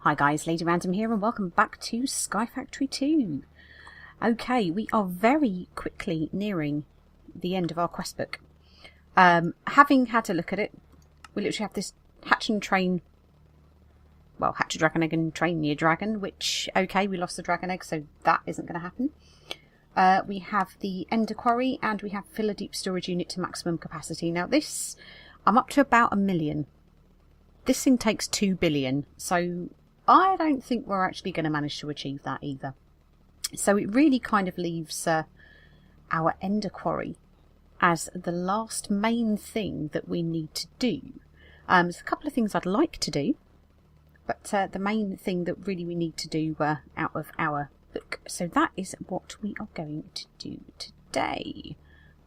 Hi guys, Lady Random here and welcome back to Sky Factory 2. Okay, we are very quickly nearing the end of our quest book. Having had a look at it, we literally have this hatch and train, well, hatch a dragon egg and train your dragon, which, okay, we lost the dragon egg, so that isn't going to happen. We have the Ender Quarry and we have fill a deep storage unit to maximum capacity. Now this, I'm up to about 1 million. This thing takes 2 billion, so I don't think we're actually going to manage to achieve that either. So it really kind of leaves our Ender Quarry as the last main thing that we need to do. There's a couple of things I'd like to do, but the main thing that really we need to do out of our book. So that is what we are going to do today.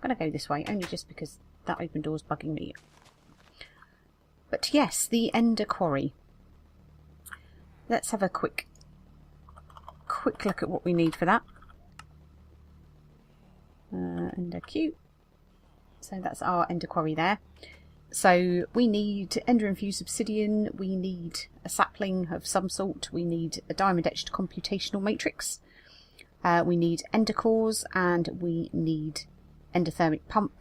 I'm going to go this way, only just because that open door's bugging me. But yes, the Ender Quarry. Let's have a quick look at what we need for that. Ender Q. So that's our Ender Quarry there. So we need Ender infused obsidian, we need a sapling of some sort, we need a diamond etched computational matrix, we need Ender cores, and we need endothermic pump,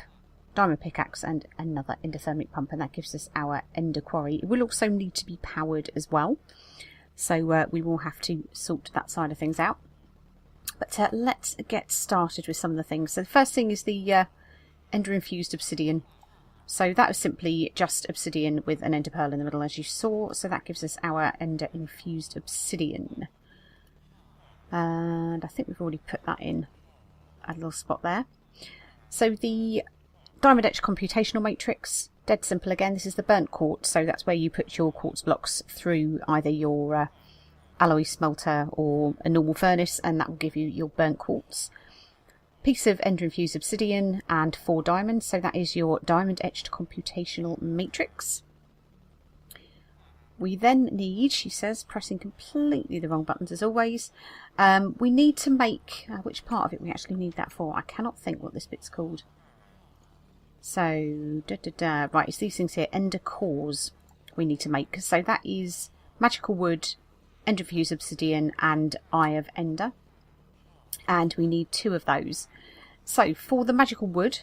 diamond pickaxe and another endothermic pump, and that gives us our Ender Quarry. It will also need to be powered as well. So we will have to sort that side of things out. But let's get started with some of the things. So the first thing is the Ender infused obsidian. So that is simply just obsidian with an ender pearl in the middle, as you saw. So that gives us our Ender infused obsidian. And I think we've already put that in a little spot there. So the diamond etched computational matrix, dead simple again. This is the burnt quartz, so that's where you put your quartz blocks through either your alloy smelter or a normal furnace, and that will give you your burnt quartz. Piece of Ender infused obsidian and 4 diamonds, so that is your diamond etched computational matrix. We then need, she says, pressing completely the wrong buttons as always, we need to make, which part of it we actually need that for? I cannot think what this bit's called. So, right, it's these things here, Ender cores we need to make. So that is magical wood, Ender infused obsidian and Eye of Ender. And we need 2 of those. So for the magical wood,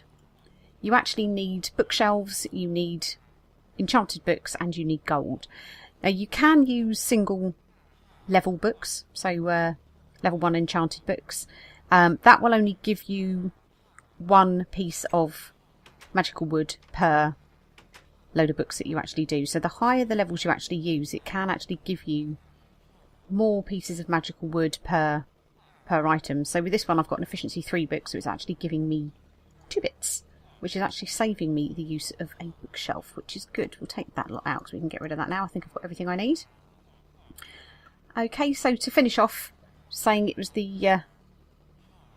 you actually need bookshelves, you need enchanted books, and you need gold. Now you can use single level books, so level 1 enchanted books. That will only give you 1 piece of magical wood per load of books that you actually do. So the higher the levels you actually use, it can actually give you more pieces of magical wood per item. So with this one I've got an efficiency 3 book, so it's actually giving me 2 bits, which is actually saving me the use of a bookshelf, which is good. We'll take that lot out so we can get rid of that now. I think I've got everything I need. Okay, so to finish off, saying it was the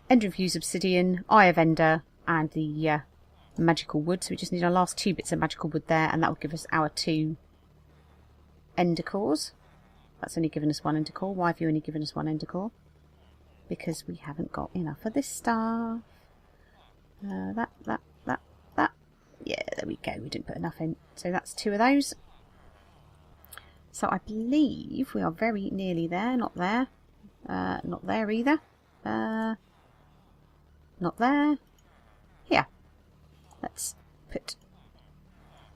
Ender infused obsidian, Eye of Ender and the magical wood, so we just need our last 2 bits of magical wood there, and that will give us our 2 Ender cores. That's only given us 1 Ender core. Why have you only given us 1 Ender core? Because we haven't got enough of this stuff. That. Yeah, there we go. We didn't put enough in. So that's 2 of those. So I believe we are very nearly there. Not there. Not there either. Not there. Here. Let's put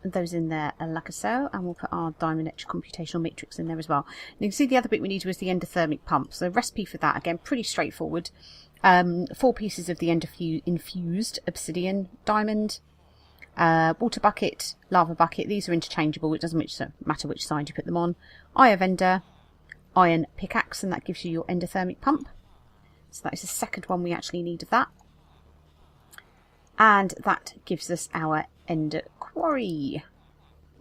those in there like so, and we'll put our diamond etched computational matrix in there as well. And you can see the other bit we need was the endothermic pump. So the recipe for that, again, pretty straightforward. 4 pieces of the ender infused obsidian, diamond, water bucket, lava bucket. These are interchangeable, it doesn't matter which side you put them on. Eye of Ender, iron pickaxe, and that gives you your endothermic pump. So that is the second one we actually need of that. And that gives us our Ender Quarry.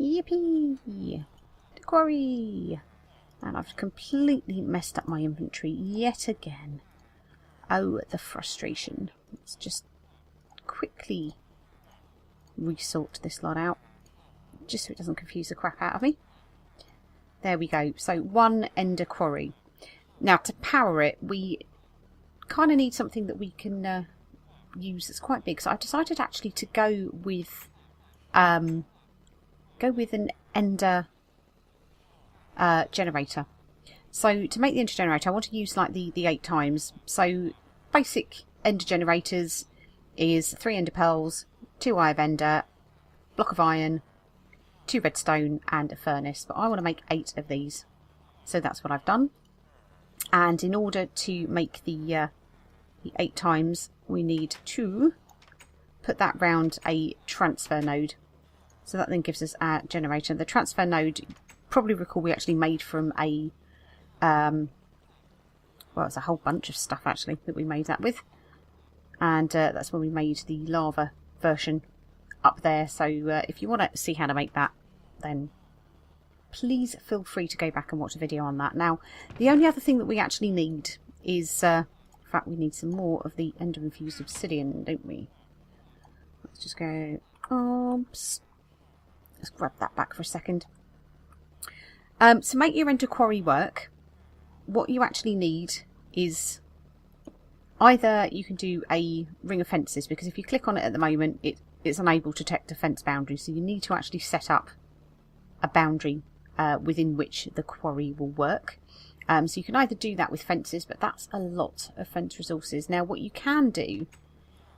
Yippee! The Quarry! And I've completely messed up my inventory yet again. Oh, the frustration. Let's just quickly resort this lot out, just so it doesn't confuse the crap out of me. There we go. So 1 Ender Quarry. Now to power it, we kind of need something that we can use that's quite big. So I decided actually to go with an Ender generator. So to make the ender generator, I want to use like the 8 times. So basic ender generators is 3 ender pearls, 2 eye of ender, block of iron, 2 redstone and a furnace. But I want to make 8 of these. So that's what I've done. And in order to make the 8 times, we need to put that round a transfer node. So that then gives us our generator. The transfer node, probably recall we actually made from a well, it's a whole bunch of stuff actually that we made that with, and that's when we made the lava version up there. So if you want to see how to make that, then please feel free to go back and watch a video on that. Now, the only other thing that we actually need is, in fact, we need some more of the ender infused obsidian, don't we? Let's just go, let's grab that back for a second. To make your ender quarry work, what you actually need is either you can do a ring of fences, because if you click on it at the moment, it's unable to detect a fence boundary, so you need to actually set up a boundary within which the quarry will work. So you can either do that with fences, but that's a lot of fence resources. Now what you can do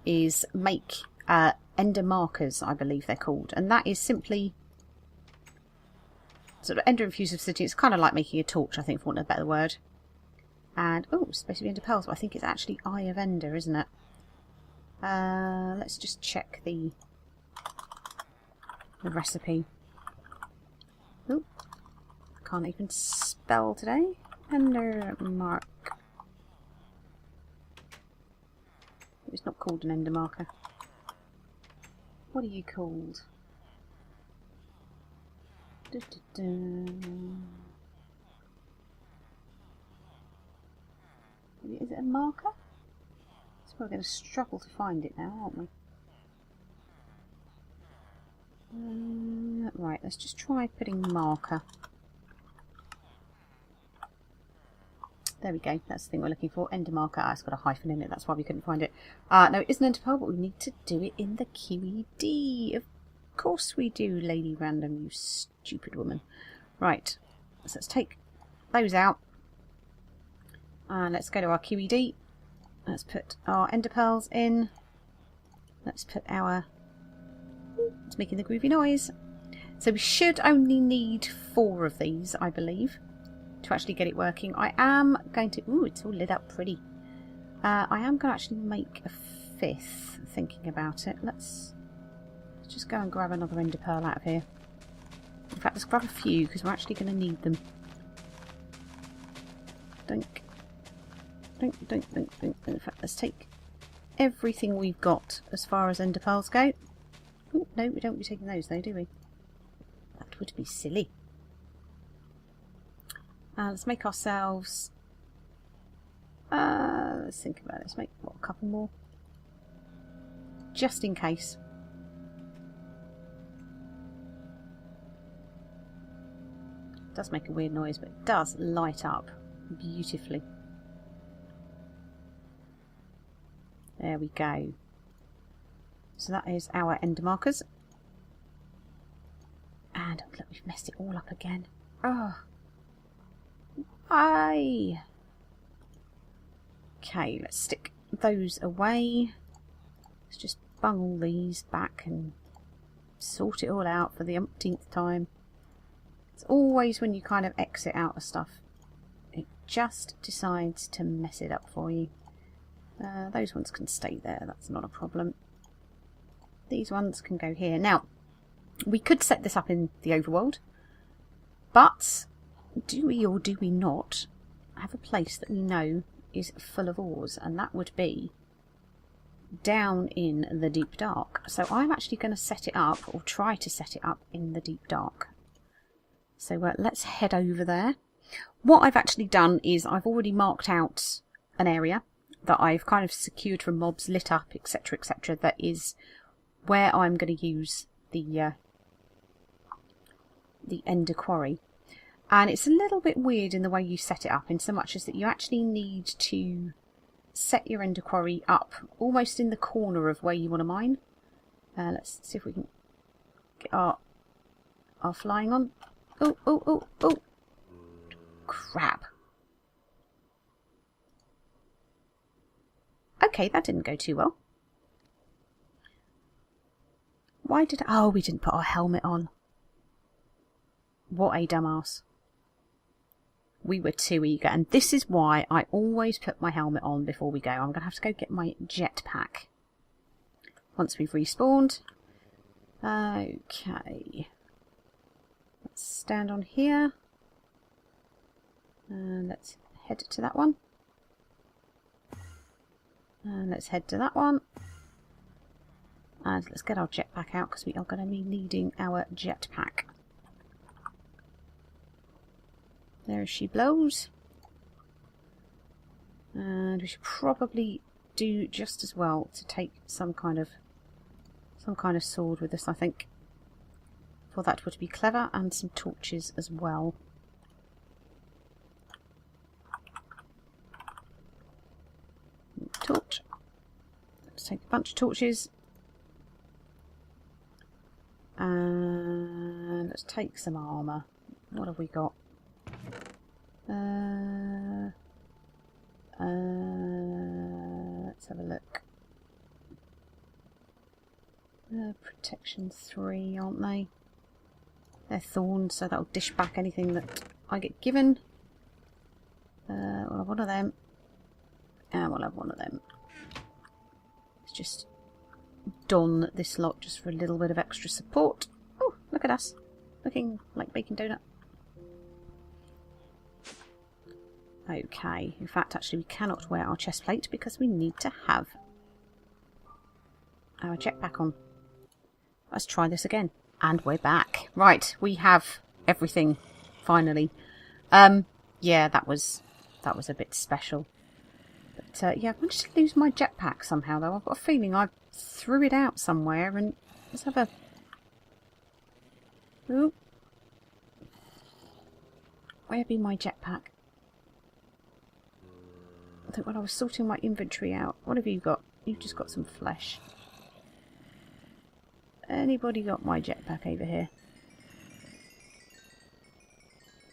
is make ender markers, I believe they're called, and that is simply sort of ender infused obsidian. It's kind of like making a torch, I think, for want of a better word. And oh, it's supposed to be ender pearls, but I think it's actually eye of ender, isn't it? Let's just check the recipe. Oh, can't even spell today. Ender mark. It's not called an ender marker. What are you called? Is it a marker? So we're going to struggle to find it now, aren't we? Right, let's just try putting marker. There we go, that's the thing we're looking for. Ender marker. Ah, it's got a hyphen in it, that's why we couldn't find it. No, it isn't ender pearl, but we need to do it in the QED. Of course we do, Lady Random, you stupid woman. Right, so let's take those out. And let's go to our QED. Let's put our ender pearls in. Let's put our... It's making the groovy noise. So we should only need 4 of these, I believe, to actually get it working. I am going to... Ooh, it's all lit up pretty. I am going to actually make a 5th, thinking about it. Let's just go and grab another ender pearl out of here. In fact, let's grab a few, because we're actually going to need them. Dunk. Dunk, dunk, dunk, dunk. In fact, let's take everything we've got as far as ender pearls go. Ooh, no, we don't be taking those though, do we? That would be silly. Let's make ourselves... let's think about it. Let's make, what, a couple more? Just in case. It does make a weird noise, but it does light up beautifully. There we go. So that is our ender markers. And look, we've messed it all up again. Oh. Aye. Okay, let's stick those away. Let's just bung all these back and sort it all out for the umpteenth time. It's always when you kind of exit out of stuff, it just decides to mess it up for you. Those ones can stay there, that's not a problem. These ones can go here. Now, we could set this up in the overworld, but do we or do we not have a place that we know is full of ores, and that would be down in the deep dark. So I'm actually going to set it up, or try to set it up in the deep dark. So let's head over there. What I've actually done is I've already marked out an area that I've kind of secured from mobs, lit up, etc, etc. That is where I'm going to use the ender quarry. And it's a little bit weird in the way you set it up, in so much as that you actually need to set your ender quarry up almost in the corner of where you want to mine. Let's see if we can get our flying on. Oh, oh, oh, oh. Crap. Okay, that didn't go too well. Why did... Oh, we didn't put our helmet on. What a dumbass. We were too eager, and this is why I always put my helmet on before we go. I'm going to have to go get my jetpack once we've respawned. Okay. Let's stand on here. And let's head to that one. And let's head to that one. And let's get our jetpack out because we are going to be needing our jetpack. There she blows. And we should probably do just as well to take some kind of sword with us, I think. For that would be clever, and some torches as well. Torch. Let's take a bunch of torches. And let's take some armour. What have we got? Let's have a look. Protection 3, aren't they? They're thorns, so that'll dish back anything that I get given. We'll have one of them. And we'll have one of them. Let's just don this lot just for a little bit of extra support. Oh, look at us. Looking like bacon donut. Okay, in fact, actually, we cannot wear our chest plate because we need to have our jetpack on. Let's try this again. And we're back. Right, we have everything, finally. Yeah, that was a bit special. But, yeah, I managed to lose my jetpack somehow, though. I've got a feeling I threw it out somewhere, and let's have a... Ooh. Where be my jetpack? I think when I was sorting my inventory out... What have you got? You've just got some flesh. Anybody got my jetpack over here?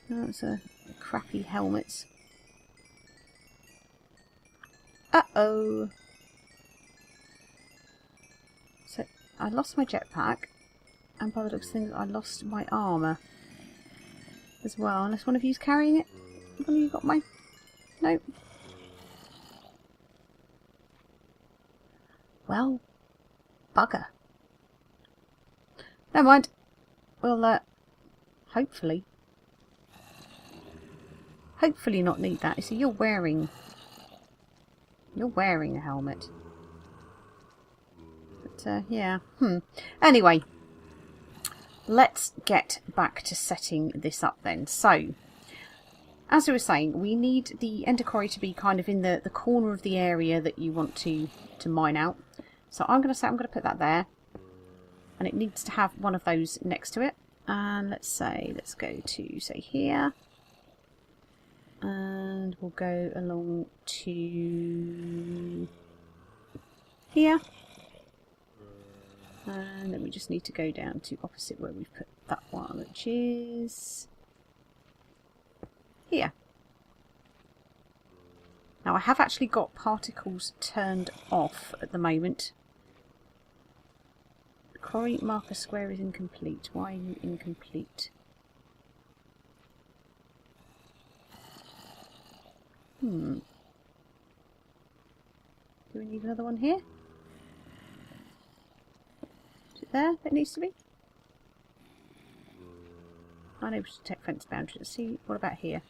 No, it's a crappy helmet. Uh-oh! So, I lost my jetpack, and by the looks of things, I lost my armour as well. Unless one of you's carrying it? One of you got my... Nope. Well, bugger. Never mind. We'll, hopefully not need that. You see, you're wearing a helmet. But, yeah. Anyway, let's get back to setting this up then. So, as I was saying, we need the ender quarry to be kind of in the corner of the area that you want to mine out. So I'm going to put that there. And it needs to have one of those next to it. And let's go to, say, here. And we'll go along to here. And then we just need to go down to opposite where we've put that one, which is here. Now I have actually got particles turned off at the moment. Quarry marker square is incomplete. Why are you incomplete? Do we need another one here? Is it there that it needs to be? Unable to detect fence boundary. Let's see, what about here?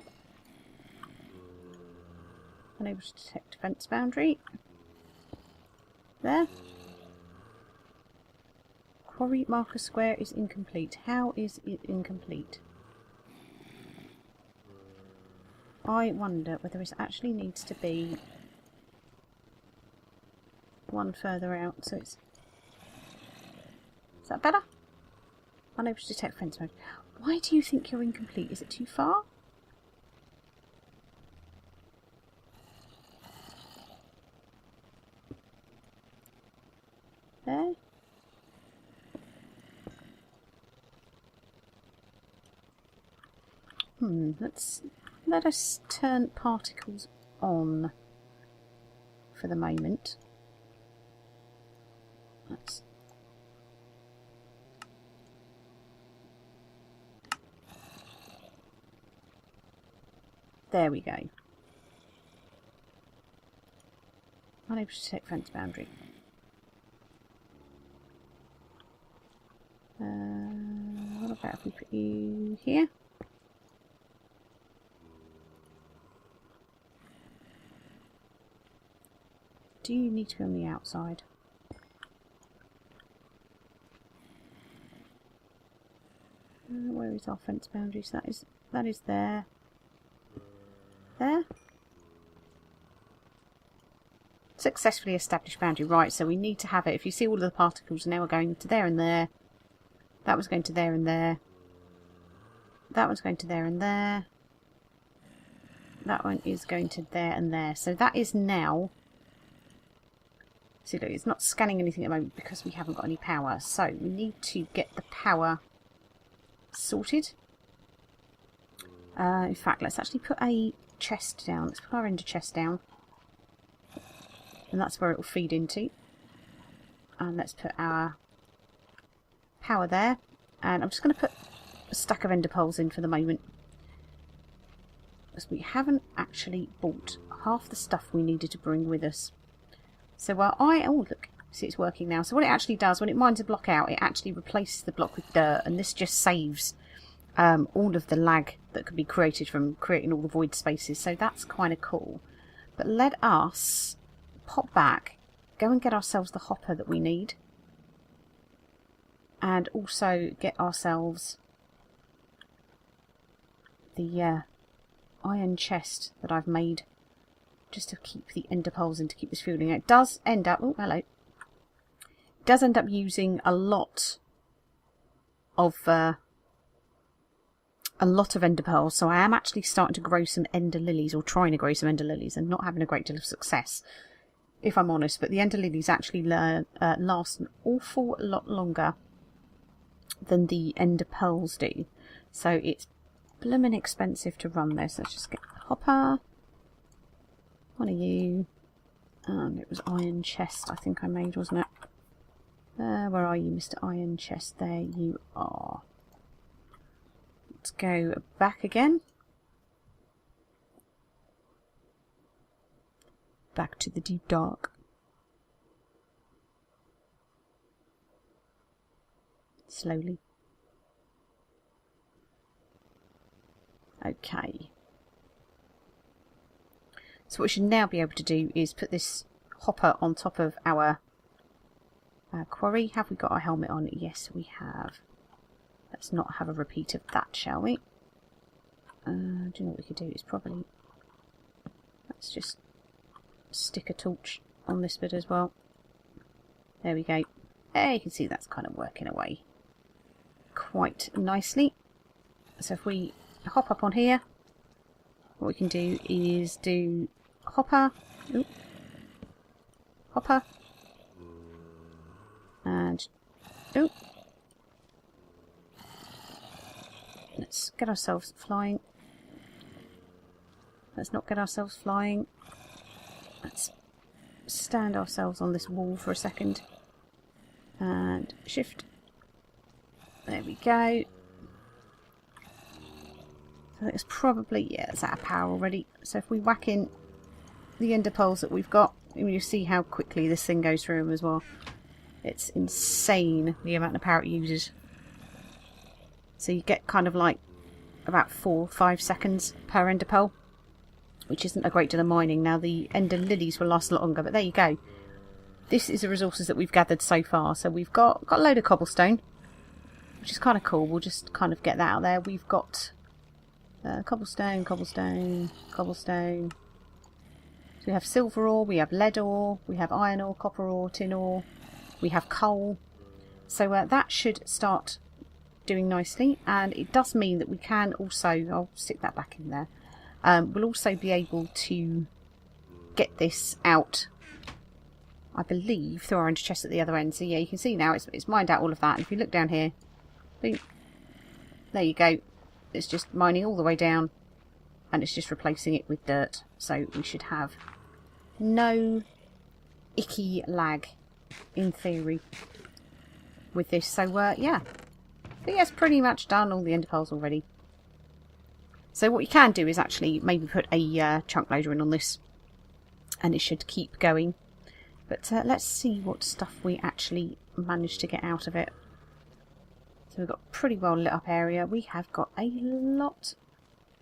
Unable to detect fence boundary. There. Quarry marker square is incomplete. How is it incomplete? I wonder whether it actually needs to be one further out. So it's... Is that better? Unable to detect fence boundary. Why do you think you're incomplete? Is it too far? There. Let us turn particles on for the moment. There we go. Unable to detect fence boundary. What about if we put you here? Do you need to be on the outside? Where is our fence boundary? So that is there. There. Successfully established boundary. Right, so we need to have it. If you see all of the particles now are going to there and there. That was going to there and there. That one's going to there and there. That one is going to there and there. So that is now... See, look, it's not scanning anything at the moment because we haven't got any power. So we need to get the power sorted. In fact, let's actually put a chest down. Let's put our ender chest down. And that's where it will feed into. And let's put our power there. And I'm just going to put a stack of ender pearls in for the moment. Because we haven't actually bought half the stuff we needed to bring with us. So oh look, see it's working now. So what it actually does, when it mines a block out, it actually replaces the block with dirt. And this just saves all of the lag that could be created from creating all the void spaces. So that's kind of cool. But let us pop back, go and get ourselves the hopper that we need. And also get ourselves the iron chest that I've made just to keep the ender pearls and to keep this fueling. It does end up... Oh, hello. It does end up using a lot of ender pearls. So I am actually starting to grow some ender lilies, or trying to grow some ender lilies, and not having a great deal of success, if I'm honest. But the ender lilies actually last an awful lot longer than the ender pearls do. So it's blooming expensive to run this. Let's just get the hopper. One of you. It was iron chest I think I made, wasn't it? Where are you, Mr. Iron Chest? There you are. Let's go back again. Back to the deep dark. Slowly. Okay. So what we should now be able to do is put this hopper on top of our quarry. Have we got our helmet on? Yes, we have. Let's not have a repeat of that, shall we? Do you know what we could do? Is probably... Let's just stick a torch on this bit as well. There we go. There, you can see that's kind of working away quite nicely. So if we hop up on here, what we can do is do hopper, hopper, and let's get ourselves flying. Let's not get ourselves flying. Let's stand ourselves on this wall for a second and shift. There we go. I think it's probably, yeah, it's out of power already. So if we whack in the ender pearls that we've got, you see how quickly this thing goes through them as well. It's insane the amount of power it uses. So you get kind of like about 4 or 5 seconds per ender pearl, which isn't a great deal of mining. Now the ender lilies will last a lot longer, but there you go. This is the resources that we've gathered so far. So we've got a load of cobblestone, which is kind of cool. We'll just kind of get that out there. We've got cobblestone, cobblestone, cobblestone. So we have silver ore, we have lead ore, we have iron ore, copper ore, tin ore, we have coal. So that should start doing nicely, and it does mean that we can also, I'll stick that back in there, we'll also be able to get this out, I believe, through our ender chest at the other end. So yeah, you can see now it's mined out all of that, and if you look down here, boom, there you go. It's just mining all the way down, and it's just replacing it with dirt. So we should have no icky lag, in theory, with this. So, yeah. But yeah, it's pretty much done, all the ender pearls already. So what you can do is actually maybe put a chunk loader in on this, and it should keep going. But let's see what stuff we actually managed to get out of it. So we've got a pretty well lit up area. We have got a lot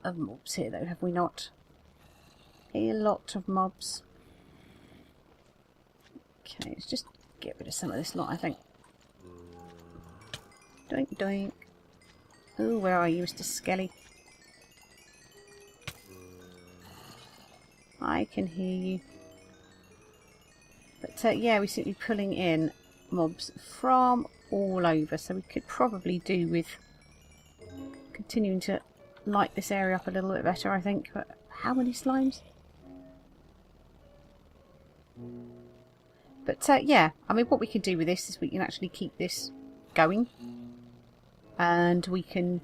of mobs here though, have we not? A lot of mobs. Okay, let's just get rid of some of this lot, I think. Doink doink. Oh, where are you, Mr. Skelly? I can hear you. But yeah, we seem to be pulling in mobs from all over, so we could probably do with continuing to light this area up a little bit better, I think. But how many slimes? But yeah, I mean, what we can do with this is we can actually keep this going, and we can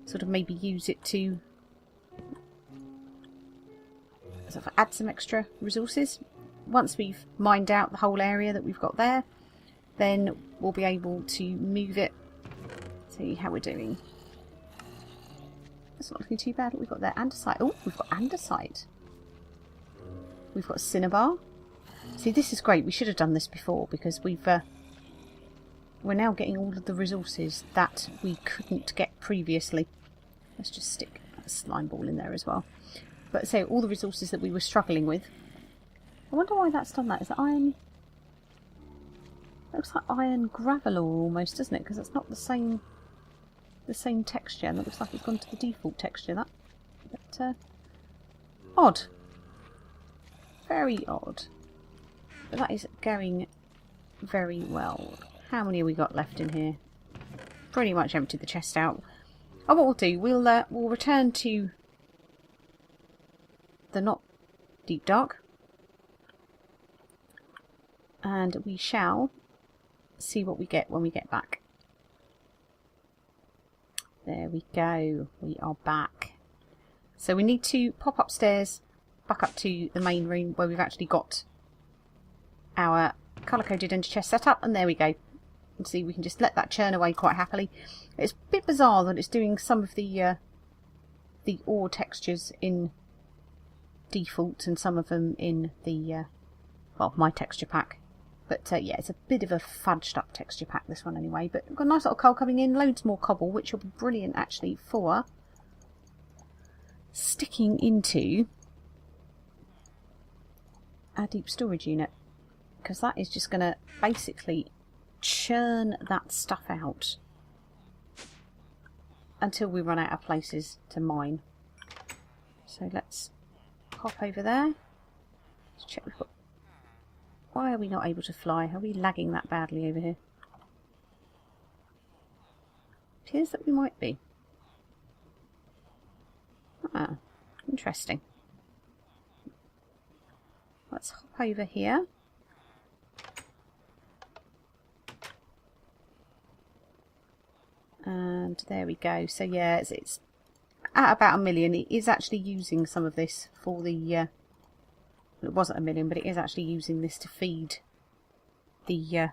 sort of maybe use it to sort of add some extra resources. Once we've mined out the whole area that we've got there, then we'll be able to move it. See how we're doing. It's not looking too bad. What we've got there, andesite. Oh, we've got andesite. We've got cinnabar. See, this is great. We should have done this before, because we're now getting all of the resources that we couldn't get previously. Let's just stick a slime ball in there as well. But so all the resources that we were struggling with. I wonder why that's done that. Is it iron? Looks like iron gravel ore almost, doesn't it? Because it's not the same texture, and it looks like it's gone to the default texture. That, but odd, very odd. But that is going very well. How many have we got left in here? Pretty much emptied the chest out. Oh, what we'll do, we'll return to the not deep dark, and we shall see what we get when we get back. There we go. We are back. So we need to pop upstairs, back up to the main room where we've actually got our colour-coded ender chest set up, and there we go. And see, we can just let that churn away quite happily. It's a bit bizarre that it's doing some of the ore textures in default and some of them in the well, my texture pack. But yeah, it's a bit of a fudged up texture pack, this one anyway. But we've got a nice little coal coming in, loads more cobble, which will be brilliant actually for sticking into our deep storage unit, because that is just going to basically churn that stuff out until we run out of places to mine. So let's hop over there. Let's check we've got... Why are we not able to fly? Are we lagging that badly over here? Appears that we might be. Ah, interesting. Let's hop over here. And there we go. So yeah, it's at about 1 million. It is actually using some of this for the... it wasn't 1 million, but it is actually using this to feed the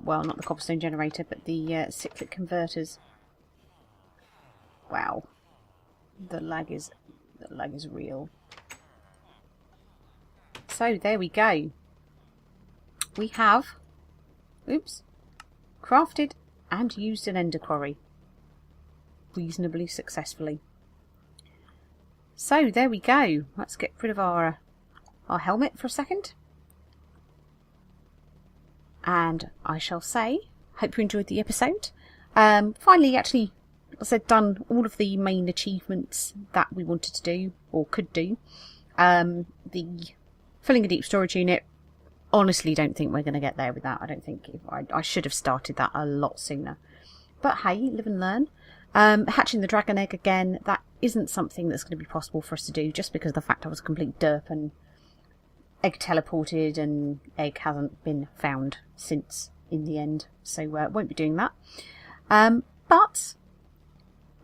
well, not the cobblestone generator, but the cyclic converters. Wow, the lag is real. So there we go. We have, oops, crafted and used an ender quarry reasonably successfully. So there we go. Let's get rid of our helmet for a second. And I shall say, hope you enjoyed the episode. Finally, actually, as I said, done all of the main achievements that we wanted to do, or could do. The filling a deep storage unit, honestly don't think we're going to get there with that. I don't think, I should have started that a lot sooner. But hey, live and learn. Hatching the dragon egg again, that isn't something that's going to be possible for us to do, just because of the fact I was a complete derp and egg teleported and egg hasn't been found since in the end. So won't be doing that. But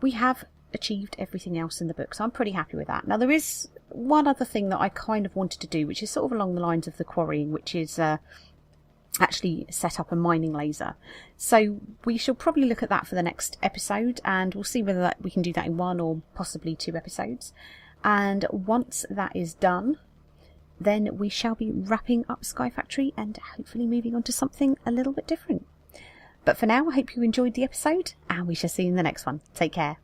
we have achieved everything else in the book, so I'm pretty happy with that. Now there is one other thing that I kind of wanted to do, which is sort of along the lines of the quarrying, which is actually set up a mining laser. So we shall probably look at that for the next episode, and we'll see whether we can do that in 1 or possibly 2 episodes. And once that is done, then we shall be wrapping up Sky Factory and hopefully moving on to something a little bit different. But for now, I hope you enjoyed the episode, and we shall see you in the next one. Take care.